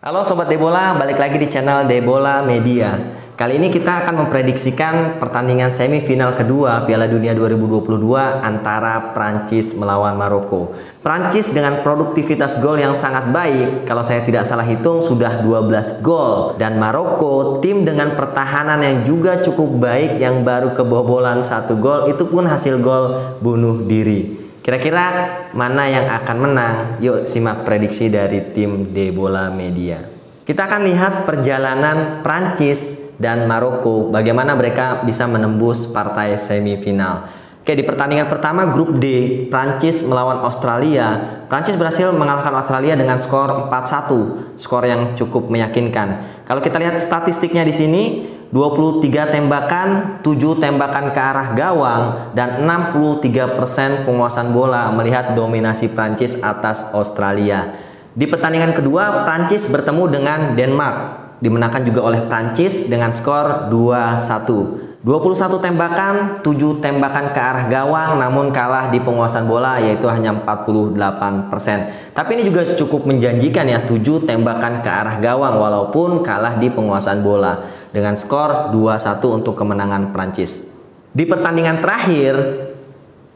Halo Sobat Debola, balik lagi di channel Debola Media. Kali ini kita akan memprediksikan pertandingan semifinal kedua Piala Dunia 2022 antara Prancis melawan Maroko. Prancis dengan produktivitas gol yang sangat baik, kalau saya tidak salah hitung sudah 12 gol. Dan Maroko, tim dengan pertahanan yang juga cukup baik yang baru kebobolan 1 gol, itu pun hasil gol bunuh diri. Kira-kira mana yang akan menang? Yuk simak prediksi dari tim Debola Media. Kita akan lihat perjalanan Prancis dan Maroko, bagaimana mereka bisa menembus partai semifinal. Oke, di pertandingan pertama grup D, Prancis melawan Australia. Prancis berhasil mengalahkan Australia dengan skor 4-1, skor yang cukup meyakinkan. Kalau kita lihat statistiknya di sini, 23 tembakan, 7 tembakan ke arah gawang, dan 63% penguasaan bola, melihat dominasi Prancis atas Australia. Di pertandingan kedua, Prancis bertemu dengan Denmark, dimenangkan juga oleh Prancis dengan skor 2-1. 21 tembakan, 7 tembakan ke arah gawang, namun kalah di penguasaan bola, yaitu hanya 48%. Tapi ini juga cukup menjanjikan ya, 7 tembakan ke arah gawang walaupun kalah di penguasaan bola, dengan skor 2-1 untuk kemenangan Prancis. Di pertandingan terakhir,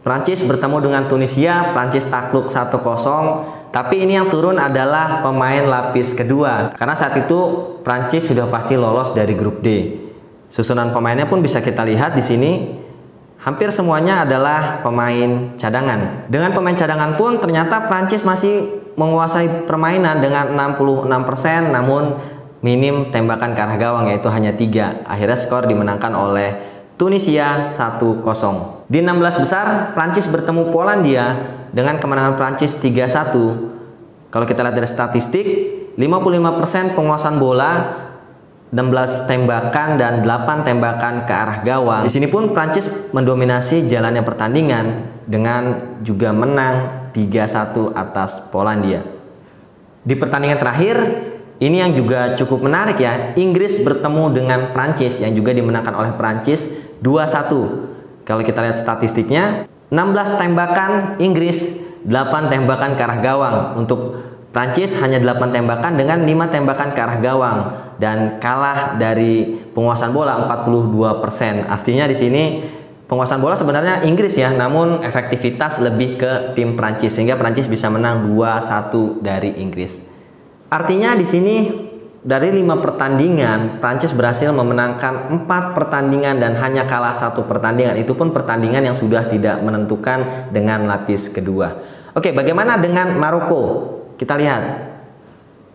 Prancis bertemu dengan Tunisia, Prancis takluk 1-0. Tapi ini yang turun adalah pemain lapis kedua, karena saat itu Prancis sudah pasti lolos dari grup D. Susunan pemainnya pun bisa kita lihat di sini, hampir semuanya adalah pemain cadangan. Dengan pemain cadangan pun ternyata Prancis masih menguasai permainan dengan 66%, namun minim tembakan ke arah gawang, yaitu hanya 3. Akhirnya skor dimenangkan oleh Tunisia 1-0. Di 16 besar, Prancis bertemu Polandia dengan kemenangan Prancis 3-1. Kalau kita lihat dari statistik, 55% penguasaan bola, 16 tembakan dan 8 tembakan ke arah gawang. Di sini pun Prancis mendominasi jalannya pertandingan dengan juga menang 3-1 atas Polandia. Di pertandingan terakhir, ini yang juga cukup menarik ya. Inggris bertemu dengan Prancis yang juga dimenangkan oleh Prancis 2-1. Kalau kita lihat statistiknya, 16 tembakan Inggris, 8 tembakan ke arah gawang. Untuk Prancis hanya 8 tembakan dengan 5 tembakan ke arah gawang, dan kalah dari penguasaan bola 42%. Artinya di sini penguasaan bola sebenarnya Inggris ya, namun efektivitas lebih ke tim Prancis, sehingga Prancis bisa menang 2-1 dari Inggris. Artinya di sini dari 5 pertandingan Prancis berhasil memenangkan 4 pertandingan dan hanya kalah 1 pertandingan. Itu pun pertandingan yang sudah tidak menentukan dengan lapis kedua. Oke, bagaimana dengan Maroko? Kita lihat.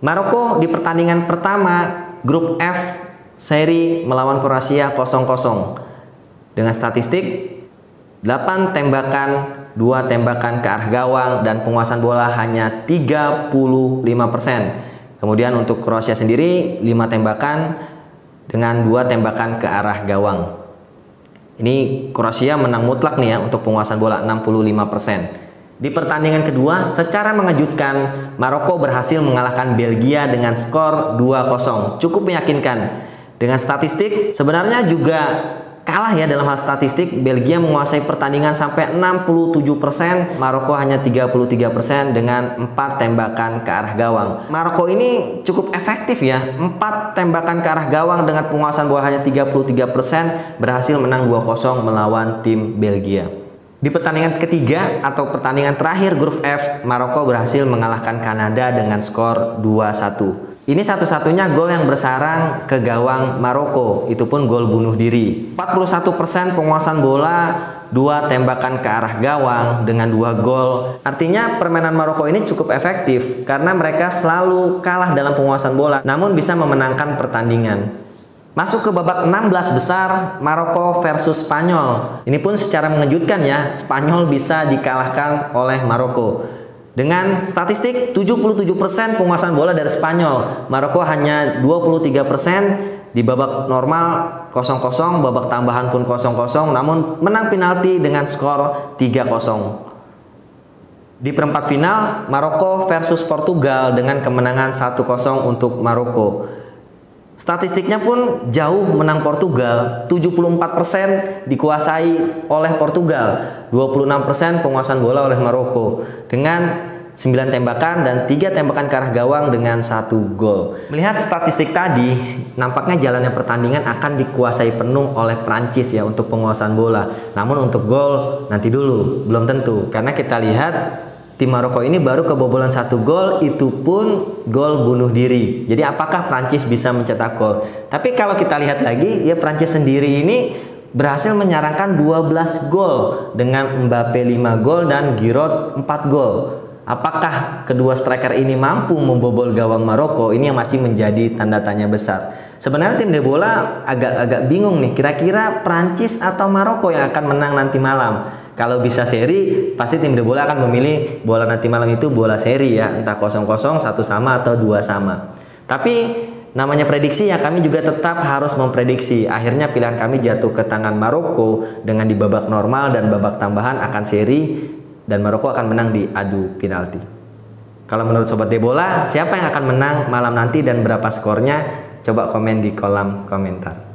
Maroko di pertandingan pertama grup F seri melawan Kroasia 0-0. Dengan statistik 8 tembakan, 2 tembakan ke arah gawang, dan penguasaan bola hanya 35%. Kemudian untuk Kroasia sendiri 5 tembakan dengan 2 tembakan ke arah gawang. Ini Kroasia menang mutlak nih ya untuk penguasaan bola 65%. Di pertandingan kedua, secara mengejutkan, Maroko berhasil mengalahkan Belgia dengan skor 2-0. Cukup meyakinkan. Dengan statistik, sebenarnya juga kalah ya dalam hal statistik. Belgia menguasai pertandingan sampai 67%, Maroko hanya 33% dengan 4 tembakan ke arah gawang. Maroko ini cukup efektif ya, 4 tembakan ke arah gawang dengan penguasaan bola hanya 33%, berhasil menang 2-0 melawan tim Belgia. Di pertandingan ketiga atau pertandingan terakhir grup F, Maroko berhasil mengalahkan Kanada dengan skor 2-1. Ini satu-satunya gol yang bersarang ke gawang Maroko, itu pun gol bunuh diri. 41% penguasaan bola, 2 tembakan ke arah gawang dengan 2 gol. Artinya permainan Maroko ini cukup efektif karena mereka selalu kalah dalam penguasaan bola, namun bisa memenangkan pertandingan. Masuk ke babak 16 besar, Maroko versus Spanyol. Ini pun secara mengejutkan ya, Spanyol bisa dikalahkan oleh Maroko. Dengan statistik 77% penguasaan bola dari Spanyol, Maroko hanya 23%. Di babak normal 0-0, babak tambahan pun 0-0, namun menang penalti dengan skor 3-0. Di perempat final, Maroko versus Portugal dengan kemenangan 1-0 untuk Maroko. Statistiknya pun jauh menang Portugal, 74% dikuasai oleh Portugal, 26% penguasaan bola oleh Maroko. Dengan 9 tembakan dan 3 tembakan ke arah gawang dengan 1 gol. Melihat statistik tadi, nampaknya jalannya pertandingan akan dikuasai penuh oleh Prancis ya untuk penguasaan bola. Namun untuk gol nanti dulu, belum tentu. Karena kita lihat tim Maroko ini baru kebobolan 1 gol, itu pun gol bunuh diri. Jadi apakah Prancis bisa mencetak gol? Tapi kalau kita lihat lagi, ya Prancis sendiri ini berhasil menyarangkan 12 gol dengan Mbappe 5 gol dan Giroud 4 gol. Apakah kedua striker ini mampu membobol gawang Maroko? Ini yang masih menjadi tanda tanya besar. Sebenarnya tim De Bola agak bingung nih, kira-kira Prancis atau Maroko yang akan menang nanti malam. Kalau bisa seri, pasti tim De Bola akan memilih bola nanti malam itu bola seri ya, entah 0-0, 1 sama atau 2 sama. Tapi namanya prediksi ya, kami juga tetap harus memprediksi. Akhirnya pilihan kami jatuh ke tangan Maroko dengan di babak normal dan babak tambahan akan seri dan Maroko akan menang di adu penalti. Kalau menurut Sobat De Bola, siapa yang akan menang malam nanti dan berapa skornya? Coba komen di kolom komentar.